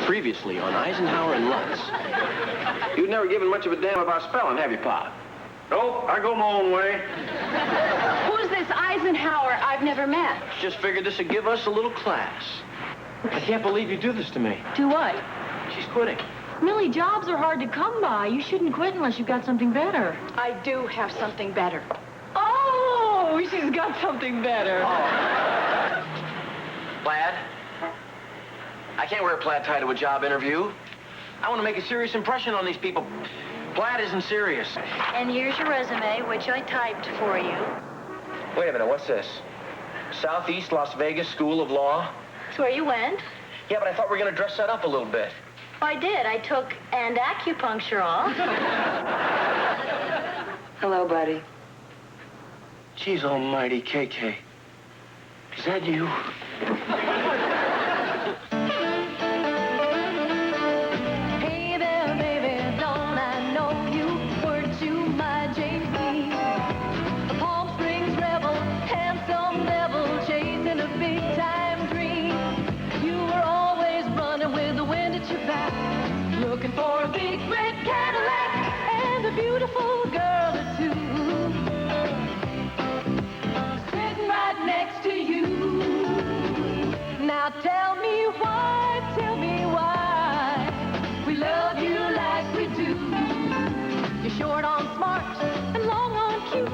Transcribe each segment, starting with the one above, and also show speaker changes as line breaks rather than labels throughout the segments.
Previously on Eisenhower and Lutz.
You've never given much of a damn about spelling, have you, Pop?
Nope, I go my own way.
Who's this Eisenhower I've never met?
Just figured this would give us a little class. I can't believe you do this to me.
Do what?
She's quitting.
Millie, jobs are hard to come by. You shouldn't quit unless you've got something better. I do have something better. Oh, she's got something better.
Plaid? I can't wear a plaid tie to a job interview. I want to make a serious impression on these people. Plaid isn't serious.
And here's your resume, which I typed for you.
Wait a minute, what's this? Southeast Las Vegas School of Law?
That's where you went.
Yeah, but I thought we were going to dress that up a little bit.
I did. I took and acupuncture off.
Hello, buddy.
Jeez almighty, KK. Is that you?
Hey there, baby, don't I know you? Weren't you my JC? A Palm Springs rebel, handsome devil, chasing a big-time dream. You were always running with the wind at your back, looking for a big red Cadillac and a beautiful girl or two. Sitting right next to you. Now tell me why we love you like we do. You're short on smart and long on cute,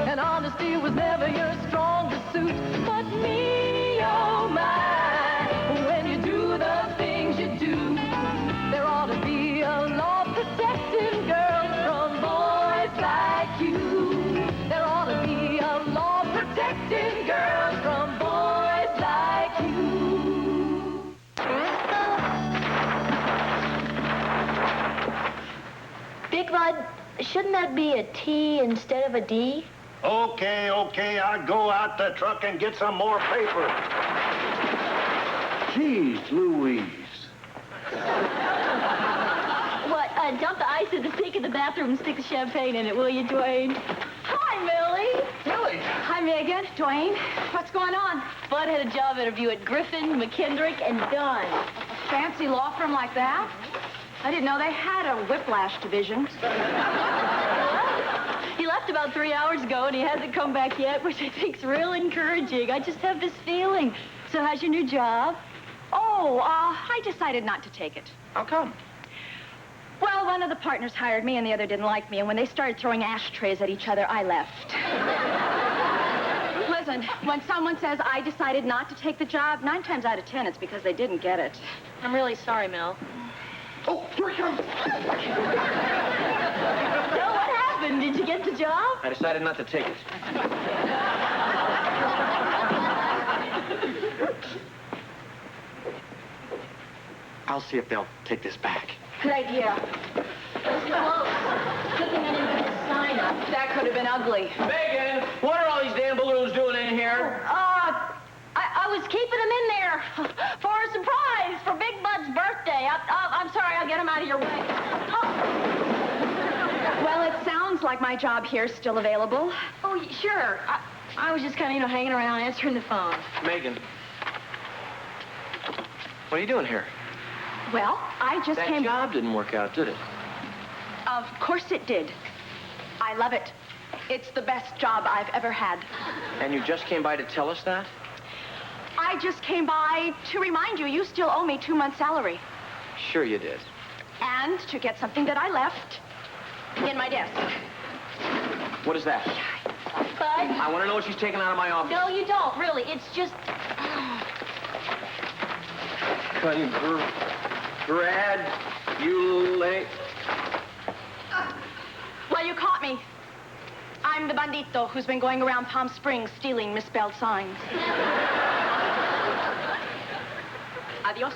and honesty was never your strongest suit. But me, oh my, when you do the things you do, there ought to be a law protecting girls from boys like you. There ought to be a law protecting girls from boys like you. Big Bud, shouldn't that be a T instead of a D?
Okay, I'll go out the truck and get some more paper. Jeez Louise.
What, dump the ice in the sink in the bathroom and stick the champagne in it, will you, Dwayne? Hi, Millie.
Millie?
Hi, Megan. Dwayne, what's going on?
Bud had a job interview at Griffin, McKendrick, and Dunn.
A fancy law firm like that? I didn't know they had a Whiplash division.
He left about 3 hours ago, and he hasn't come back yet, which I think's real encouraging. I just have this feeling. So how's your new job?
Oh, I decided not to take it.
How come?
Well, one of the partners hired me and the other didn't like me, and when they started throwing ashtrays at each other, I left. Listen, when someone says I decided not to take the job, 9 times out of 10 it's because they didn't get it.
I'm really sorry, Mel.
Oh, here he comes.
So what happened? Did you get the job?
I decided not to take it. I'll see if they'll take this back.
Good idea.
Close. Looking at him with a sign up.
That could have been ugly.
Megan, what are all these damn balloons doing in here?
I was keeping him in there for a surprise for Big Bud's birthday. I'm sorry, I'll get him out of your way.
Well, it sounds like my job here's still available.
Oh, sure. I was just kind of, hanging around answering the phone.
Megan. What are you doing here?
Well, I just
That
came...
job didn't work out, did it?
Of course it did. I love it. It's the best job I've ever had.
And you just came by to tell us that?
I just came by to remind you, you still owe me 2 months' salary.
Sure you did.
And to get something that I left in my desk.
What is that?
Bud?
I want to know what she's taking out of my office.
No, you don't, really. It's just...
Congratulate.
Well, you caught me. I'm the bandito who's been going around Palm Springs stealing misspelled signs. Adios.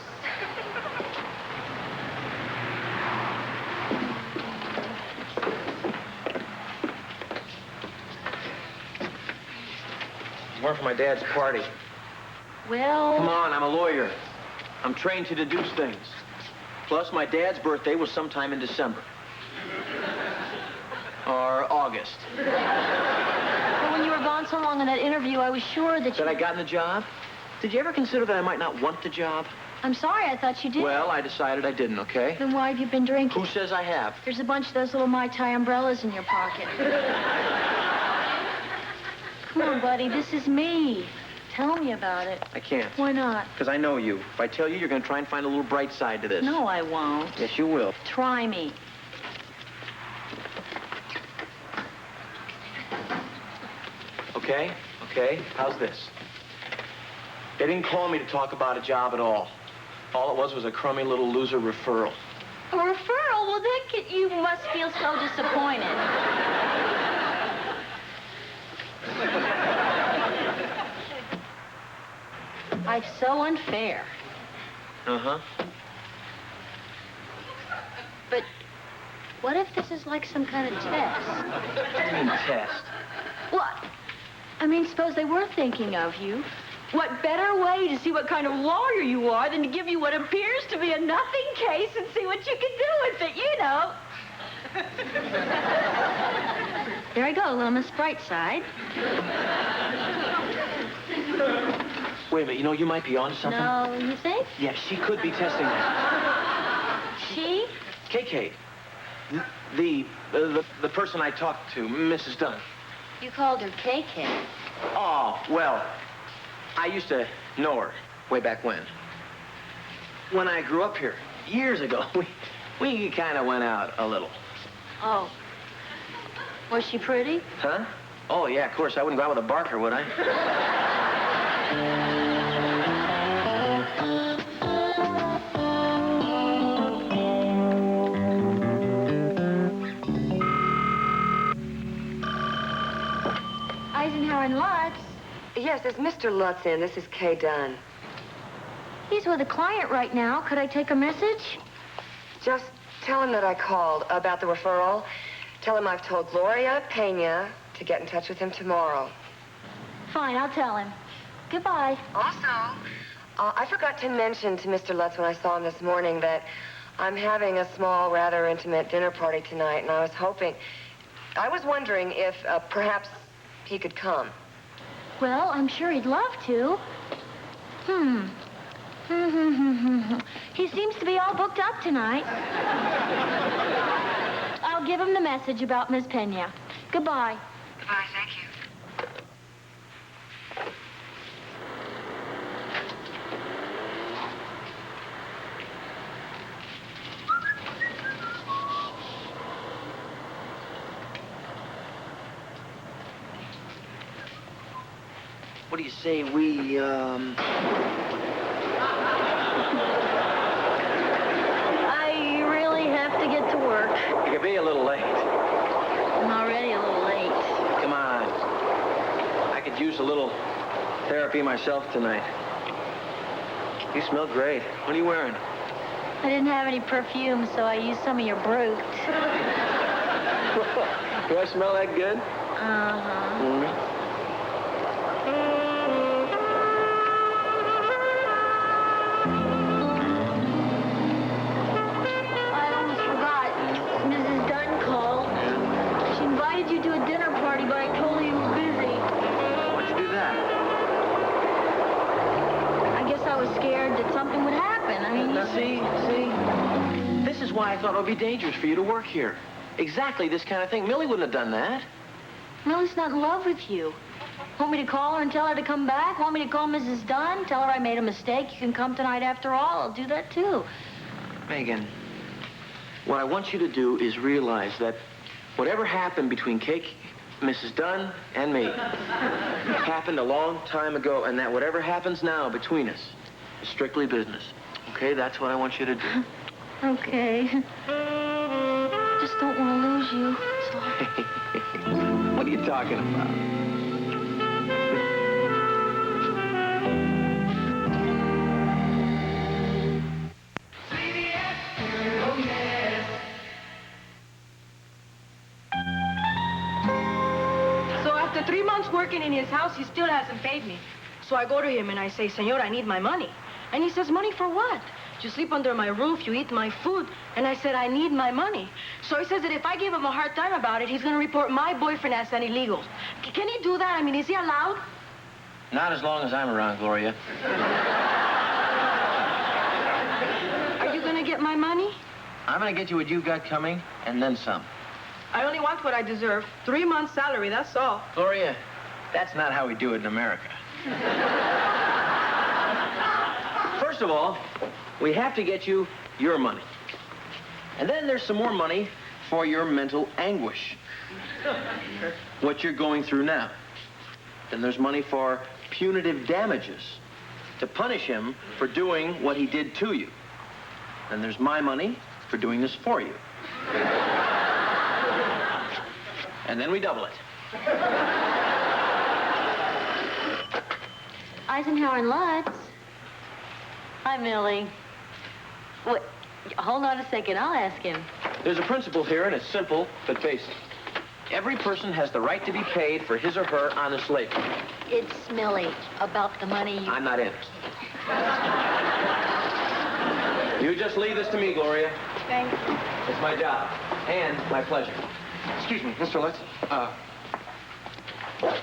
More for my dad's party.
Well...
Come on, I'm a lawyer. I'm trained to deduce things. Plus, my dad's birthday was sometime in December. Or August.
Well, when you were gone so long in that interview, I was sure that you...
That I gotten the job? Did you ever consider that I might not want the job?
I'm sorry, I thought you did.
Well, I decided I didn't, okay?
Then why have you been drinking?
Who says I have?
There's a bunch of those little Mai Tai umbrellas in your pocket. Come on, buddy, this is me. Tell me about it.
I can't.
Why not?
Because I know you. If I tell you, you're going to try and find a little bright side to this.
No, I won't.
Yes, you will.
Try me.
Okay? Okay? How's this? They didn't call me to talk about a job at all. All it was a crummy little loser referral.
A referral? Well, you must feel so disappointed. Life's so unfair.
Uh-huh.
But what if this is like some kind of test?
What do you mean, test?
What? I mean, suppose they were thinking of you. What better way to see what kind of lawyer you are than to give you what appears to be a nothing case and see what you can do with it, you know? There I go, little Miss Brightside.
Wait a minute, you know, you might be onto something.
No, you think?
Yeah, she could be testing that.
She?
KK. The person I talked to, Mrs. Dunn.
You called her KK.
Oh, well, I used to know her way back when. When I grew up here, years ago, we kind of went out a little.
Oh. Was she pretty?
Huh? Oh, yeah, of course. I wouldn't go out with a barker, would I?
Eisenhower Lutz.
Yes, there's Mr. Lutz in. This is Kay Dunn.
He's with a client right now. Could I take a message?
Just tell him that I called about the referral. Tell him I've told Gloria Pena to get in touch with him tomorrow.
Fine, I'll tell him. Goodbye.
Also, I forgot to mention to Mr. Lutz when I saw him this morning that I'm having a small, rather intimate dinner party tonight, and I was wondering if perhaps he could come.
Well, I'm sure he'd love to. He seems to be all booked up tonight. I'll give him the message about Miss Pena. Goodbye.
Goodbye, thank you.
What do you say we,
I really have to get to work.
You could be a little late.
I'm already a little late.
Come on. I could use a little therapy myself tonight. You smell great. What are you wearing?
I didn't have any perfume, so I used some of your brute.
Do I smell that good?
Uh-huh.
Mm-hmm.
I almost forgot. Mrs. Dunn called. She invited you to a dinner party, but I told her you were busy.
Why'd you do that?
I guess I was scared that something would happen. I mean,
Now, see? This is why I thought it would be dangerous for you to work here. Exactly this kind of thing. Millie wouldn't have done that.
Millie's not in love with you. Want me to call her and tell her to come back? Want me to call Mrs. Dunn? Tell her I made a mistake. You can come tonight after all. I'll do that, too.
Megan, what I want you to do is realize that whatever happened between Mrs. Dunn and me happened a long time ago, and that whatever happens now between us is strictly business. Okay? That's what I want you to do.
Okay. Just don't want to lose you. That's all.
What are you talking about?
So after 3 months working in his house, he still hasn't paid me. So I go to him and I say, Senor, I need my money. And he says, money for what? You sleep under my roof, you eat my food. And I said, I need my money. So he says that if I give him a hard time about it, he's going to report my boyfriend as an illegal. Can he do that? I mean, is he allowed?
Not as long as I'm around, Gloria. I'm gonna get you what you've got coming, and then some.
I only want what I deserve. 3 months' salary, that's all.
Gloria, that's not how we do it in America. First of all, we have to get you your money. And then there's some more money for your mental anguish. What you're going through now. Then there's money for punitive damages to punish him for doing what he did to you. Then there's my money for doing this for you. And then we double it.
Eisenhower Lutz. Hi, Millie. What? Hold on a second. I'll ask him.
There's a principle here, and it's simple but basic. Every person has the right to be paid for his or her honest labor.
It's Millie about the money you...
I'm not in. You just leave this to me, Gloria.
Thank you.
It's my job, and my pleasure.
Excuse me, Mr. Lutz.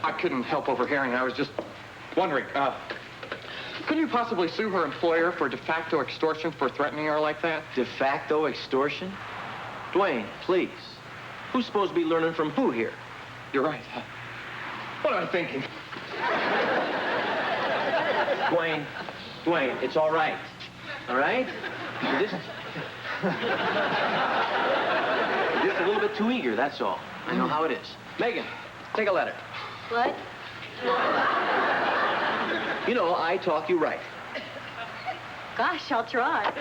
I couldn't help overhearing. I was just wondering, couldn't you possibly sue her employer for de facto extortion for threatening her like that?
De facto extortion? Dwayne, please. Who's supposed to be learning from who here?
You're right. What am I thinking?
Dwayne, it's all right. All right? You're just a little bit too eager, that's all. I know how it is. Megan, take a letter.
What?
You know, I talk you right.
Gosh, I'll try.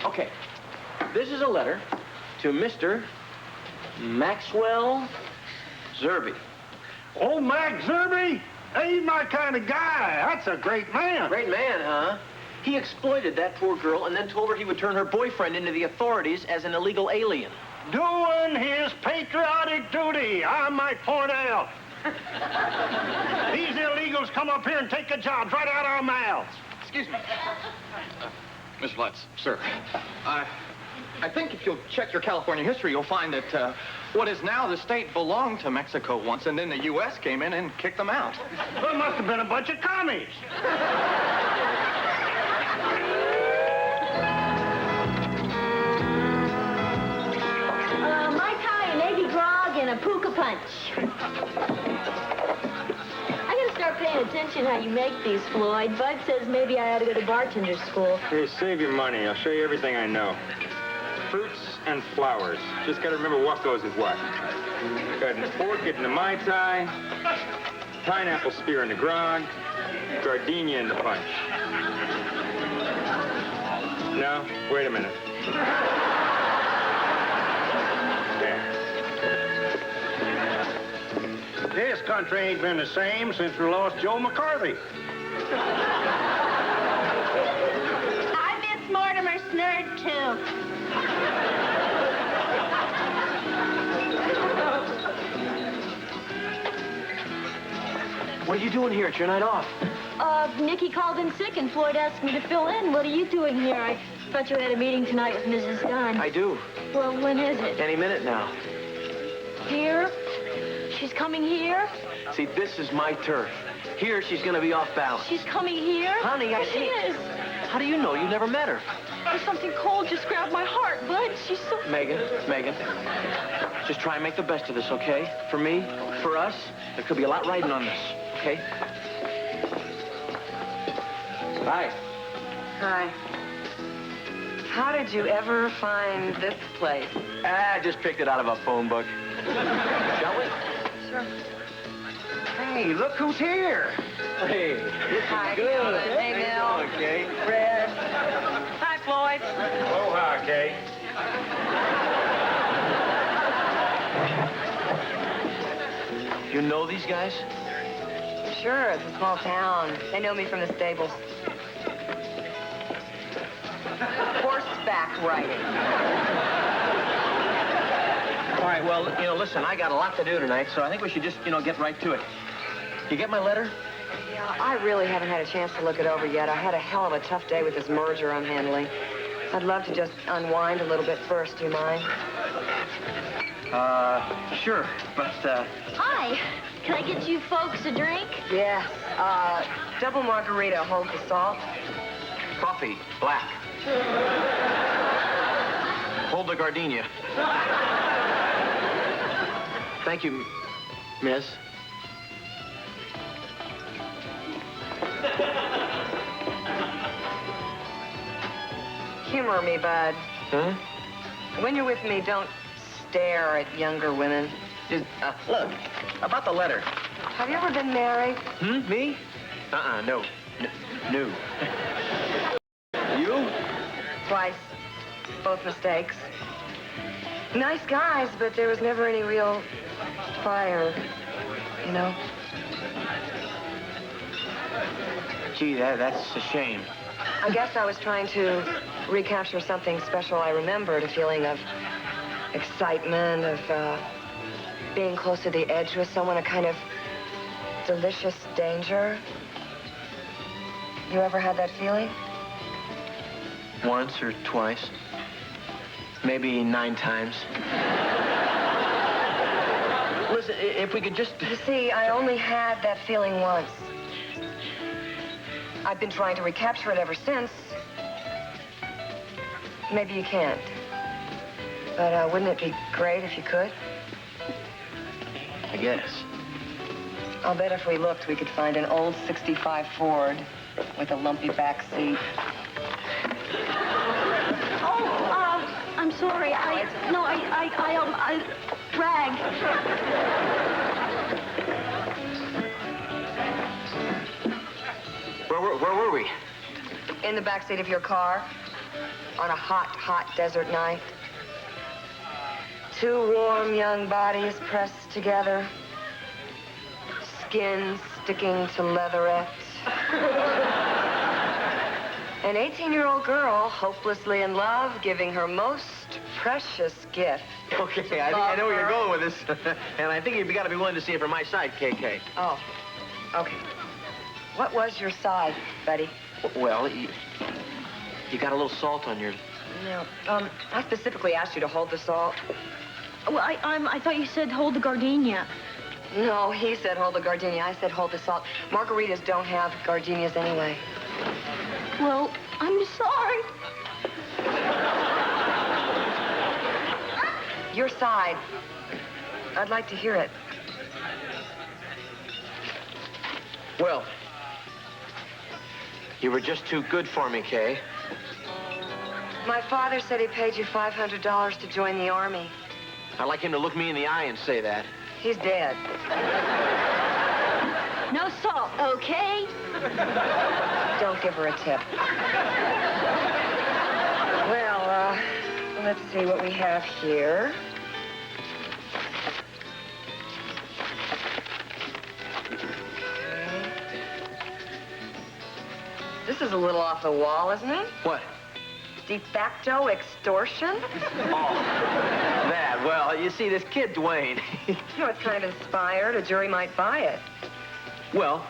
Okay. This is a letter to Mr. Maxwell Zerby.
Oh, Max Zerby? He's my kind of guy. That's a great man.
Great man, huh? He exploited that poor girl and then told her he would turn her boyfriend into the authorities as an illegal alien.
Doing his patriotic duty. I might point out. These illegals come up here and take the jobs right out of our mouths.
Excuse me. Mr. Lutz, sir. I think if you'll check your California history, you'll find that what is now the state belonged to Mexico once, and then the U.S. came in and kicked them out.
There must have been a bunch of commies.
Mai Tai, a Navy grog, and a puka punch. I gotta start paying attention how you make these, Floyd. Bud says maybe I ought to go to bartender school.
Hey, save your money. I'll show you everything I know. Fruits and flowers. Just gotta remember what goes with what. Go ahead and fork it in the Mai Tai, pineapple spear in the grog, gardenia in the punch. No, wait a minute. There.
This country ain't been the same since we lost Joe McCarthy.
I miss Mortimer Snurd, too.
What are you doing here? It's your night off.
Nikki called in sick and Floyd asked me to fill in. What are you doing here? I thought you had a meeting tonight with Mrs. Dunn.
I do.
Well, when is it?
Any minute now.
Here? She's coming here?
See, this is my turf. Here, she's gonna be off balance.
She's coming here?
Honey, I
She
see.
is.
How do you know? You never met her.
There's something cold just grabbed my heart, Bud. She's so...
Megan, just try and make the best of this, okay? For me, for us, there could be a lot riding on this, okay? Hi.
Hi. How did you ever find this place?
I just picked it out of a phone book. Shall we?
Sure.
Hey, look who's here. Hey, this
Hi,
is good.
Hey, Mel.
Okay.
Fred.
Hi, Floyd.
Aloha, Kay.
You know these guys?
Sure, it's a small town. They know me from the stables. Horseback riding.
All right, well, listen, I got a lot to do tonight, so I think we should just, get right to it. You get my letter?
Yeah, I really haven't had a chance to look it over yet. I had a hell of a tough day with this merger I'm handling. I'd love to just unwind a little bit first, do you mind?
Sure, but,
Hi. Can I get you folks a drink?
Yes. Double margarita, hold the salt.
coffee, black. hold the gardenia. Thank you, miss.
Humor me, Bud.
Huh?
When you're with me, don't stare at younger women.
Look, about the letter.
Have you ever been married?
Me? No. No. You?
Twice. Both mistakes. Nice guys, but there was never any real fire, you know?
Gee, that's a shame.
I guess I was trying to recapture something special I remembered, a feeling of excitement, of being close to the edge with someone, a kind of delicious danger. You ever had that feeling?
Once or twice. Maybe 9 times. Listen, if we could just...
You see, I only had that feeling once. I've been trying to recapture it ever since. Maybe you can't. But wouldn't it be great if you could?
I guess.
I'll bet if we looked, we could find an old 65 Ford with a lumpy back seat.
I'm sorry. I dragged.
Where were we?
In the back seat of your car on a hot, hot desert night. 2 warm young bodies pressed together. Skin sticking to leatherette. An 18-year-old girl, hopelessly in love, giving her most precious gift.
Okay, I think I know where you're going with this. And I think you've got to be willing to see it from my side, KK.
Oh, okay. What was your side, Betty?
Well, you got a little salt on your...
No, I specifically asked you to hold the salt.
Well, I thought you said hold the gardenia.
No, he said hold the gardenia. I said hold the salt. Margaritas don't have gardenias anyway.
Well, I'm sorry.
Your side. I'd like to hear it.
Well, you were just too good for me, Kay.
My father said he paid you $500 to join the Army.
I'd like him to look me in the eye and say that.
He's dead.
No salt, okay?
Don't give her a tip. Well, let's see what we have here. This is a little off the wall, isn't it?
What?
De facto extortion?
Oh, that. Well, you see, this kid, Dwayne...
You know, it's kind of inspired. A jury might buy it.
Well,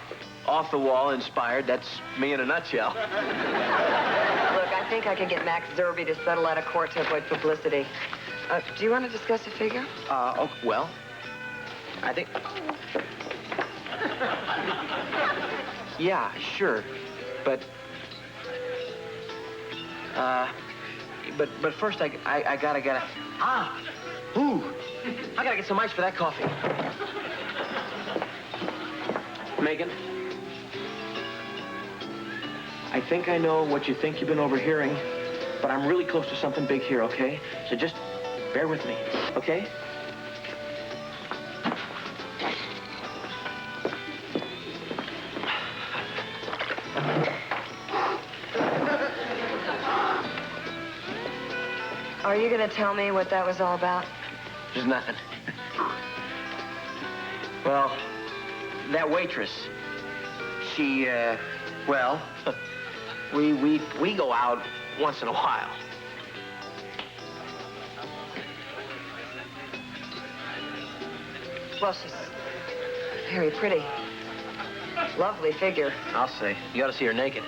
off the wall, inspired, that's me in a nutshell.
Look, I think I can get Max Zerby to settle out of court to avoid publicity. Do you want to discuss a figure?
Oh, well, I think... Yeah, sure. But first I gotta... Ooh! I gotta get some ice for that coffee. Megan, I think I know what you think you've been overhearing, but I'm really close to something big here, okay? So just bear with me, okay?
Are you going to tell me what that was all about?
There's nothing. Well, that waitress, she, well, we go out once in a while.
Well, she's very pretty. Lovely figure.
I'll say. You ought to see her naked.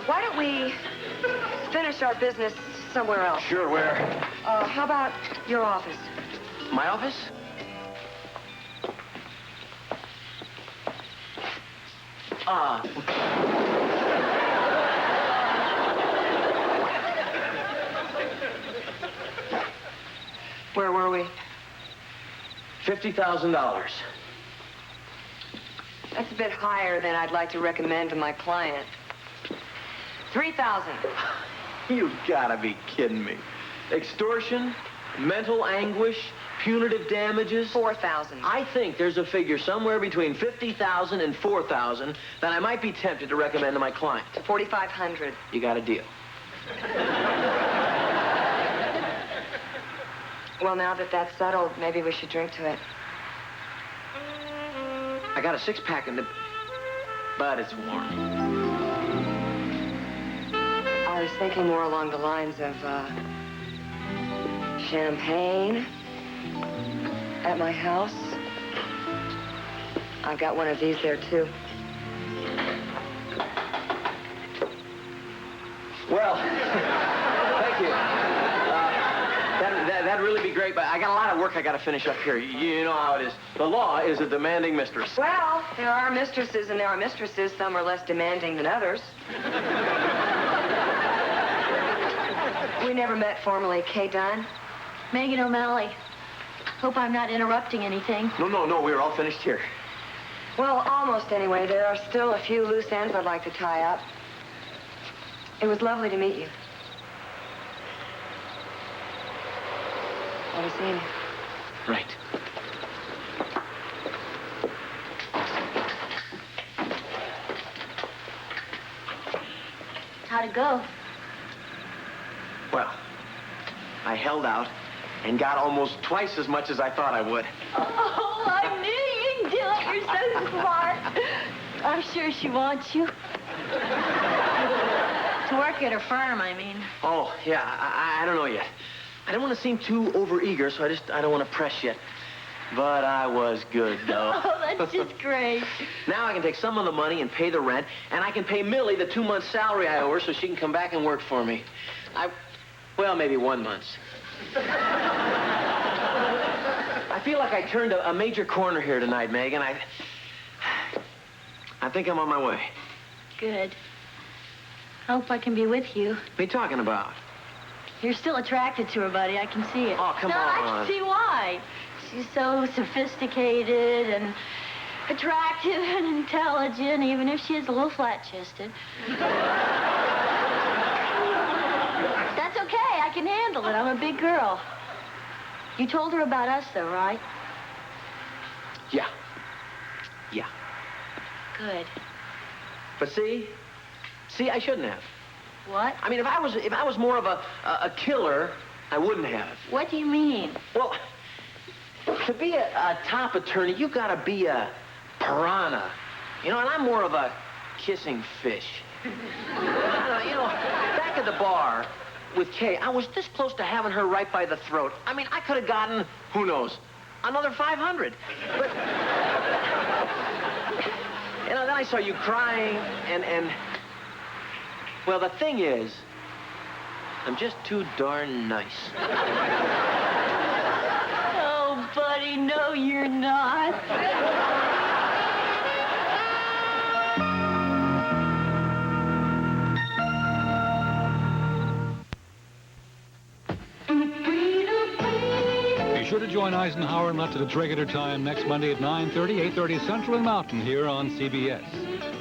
Why don't we finish our business somewhere else?
Sure, where?
How about your office?
My office?
Where were we?
$50,000.
That's a bit higher than I'd like to recommend to my client. 3,000.
You gotta be kidding me. Extortion, mental anguish, punitive damages.
4,000.
I think there's a figure somewhere between 50,000 and 4,000 that I might be tempted to recommend to my client.
4,500.
You got a deal.
Well, now that that's settled, maybe we should drink to it.
I got a six-pack in the... but it's warm.
I was thinking more along the lines of, champagne at my house. I've got one of these there, too.
Well, thank you. That'd really be great, but I got a lot of work I got to finish up here. You know how it is. The law is a demanding mistress.
Well, there are mistresses and there are mistresses. Some are less demanding than others. We never met formally. Kay Dunn?
Megan O'Malley. Hope I'm not interrupting anything.
No, we're all finished here.
Well, almost anyway. There are still a few loose ends I'd like to tie up. It was lovely to meet you. I'll be seeing you.
Right.
How'd it go?
Well, I held out and got almost twice as much as I thought I would.
Oh, I knew you'd do it. You're so smart. I'm sure she wants you. To work at her firm, I mean.
Oh, yeah, I don't know yet. I don't want to seem too overeager, so I don't want to press yet. But I was good, though.
Oh, that's just great.
Now I can take some of the money and pay the rent, and I can pay Millie the 2 months' salary I owe her so she can come back and work for me. Well, maybe 1 month. I feel like I turned a major corner here tonight, Megan. I think I'm on my way.
Good. I hope I can be with you.
What are you talking about?
You're still attracted to her, buddy. I can see it.
Oh, come
on. I can see why. She's so sophisticated and attractive and intelligent, even if she is a little flat-chested. That's okay. I can handle it. I'm a big girl. You told her about us, though, right?
Yeah.
Good.
But see, I shouldn't have.
What?
I mean, if I was more of a killer, I wouldn't have.
What do you mean?
Well, to be a top attorney, you gotta be a piranha. You know, and I'm more of a kissing fish. Back at the bar with Kay, I was this close to having her right by the throat. I mean, I could have gotten, who knows, another 500. But, then I saw you crying, and well, the thing is, I'm just too darn nice.
Oh, buddy, no, you're not.
Be sure to join Eisenhower Lutz at its regular time next Monday at 9:30, 8:30 Central and Mountain here on CBS.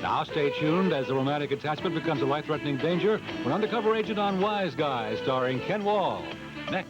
Now stay tuned as the romantic attachment becomes a life-threatening danger when Undercover Agent on Wise Guys, starring Ken Wall. Next.